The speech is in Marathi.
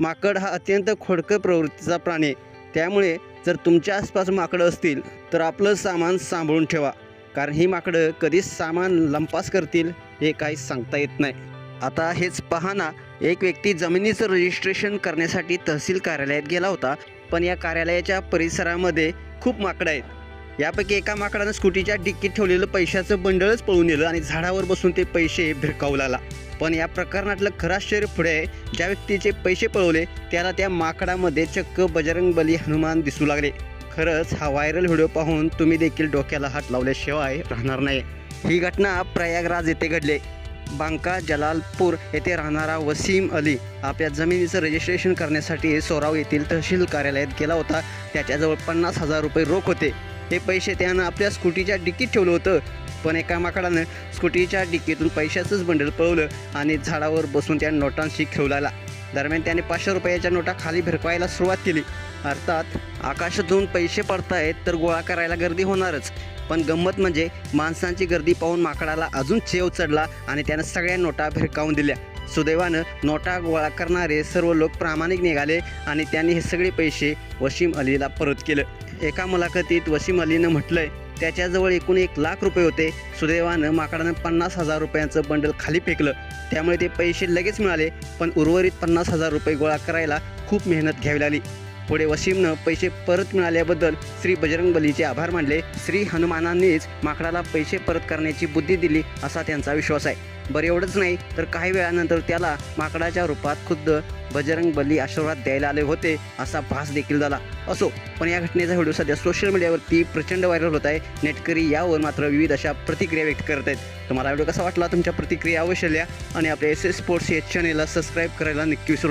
माकड हा अत्यंत खोडकर प्रवृत्तीचा प्राणी आहे. त्यामुळे जर तुमच्या आसपास माकडं असतील तर आपलं सामान सांभाळून ठेवा, कारण ही माकडं कधीच सामान लंपास करतील हे काही सांगता येत नाही. आता हेच पहा ना, एक व्यक्ती जमिनीचं रजिस्ट्रेशन करण्यासाठी तहसील कार्यालयात गेला होता, पण या कार्यालयाच्या परिसरामध्ये खूप माकडं आहेत. यापैकी एका माकडानं स्कूटीच्या डिक्कीत ठेवलेलं पैशाचं बंडलच पळून नेलं आणि झाडावर बसून ते पैसे भिरकावू लागला. पण या प्रकरणातलं खरं आश्चर्य पुढे आहे, ज्या व्यक्तीचे पैसे पळवले त्याला त्या माकडामध्ये चक्क बजरंगबली हनुमान दिसू लागले. खरंच हा व्हायरल व्हिडिओ पाहून तुम्ही देखील डोक्याला हात लावल्याशिवाय राहणार नाही. ही घटना प्रयागराज येथे घडली. बांका जलालपूर येथे राहणारा वसीम अली आपल्या जमिनीचं रजिस्ट्रेशन करण्यासाठी सोराव येथील तहसील कार्यालयात गेला होता. त्याच्याजवळ 50,000 रुपये रोख होते. हे पैसे त्यानं आपल्या स्कूटीच्या डिक्कीत ठेवलं होतं, पण एका माकडानं स्कूटीच्या डिक्कीतून पैशाचंच बंडल पळवलं आणि झाडावर बसून त्या नोटांशी खेळू लागला. दरम्यान त्याने 500 रुपयाच्या नोटा खाली भिरकावायला सुरुवात केली. अर्थात आकाशातून पैसे पडतायत तर गोळा करायला गर्दी होणारच, पण गंमत म्हणजे माणसांची गर्दी पाहून माकडाला अजून चेव चढला आणि त्यानं सगळ्या नोटा भिरकावून दिल्या. सुदैवानं नोटा गोळा करणारे सर्व लोक प्रामाणिक निघाले आणि त्यांनी हे सगळे पैसे वसीम अलीला परत केलं. एका मुलाखतीत वसीम अलीनं म्हटलंय, त्याच्याजवळ एकूण 1,00,000 रुपये होते. सुदैवानं माकडानं 50,000 रुपयांचं बंडल खाली फेकलं, त्यामुळे ते पैसे लगेच मिळाले, पण उर्वरित 50,000 रुपये गोळा करायला खूप मेहनत घ्यावी लागली. पुढे वसीमनं पैसे परत मिळाल्याबद्दल श्री बजरंगबलीचे आभार मानले. श्री हनुमानांनीच माकडाला पैसे परत करण्याची बुद्धी दिली असा त्यांचा विश्वास आहे. बरं एवढंच नाही तर काही वेळानंतर त्याला माकडाच्या रूपात खुद्द बजरंगबली आशीर्वाद द्यायला आले होते असा भास देखील झाला. असो, पण या घटनेचा व्हिडिओ सध्या सोशल मीडियावरती प्रचंड व्हायरल होत आहे. नेटकरी यावर मात्र विविध अशा प्रतिक्रिया व्यक्त करत आहेत. तुम्हाला व्हिडिओ कसा वाटला? तुमच्या प्रतिक्रिया अवश्य लिहा आणि आपल्या SS स्पोर्ट्स या चॅनेलला सबस्क्राईब करायला नक्की विसरू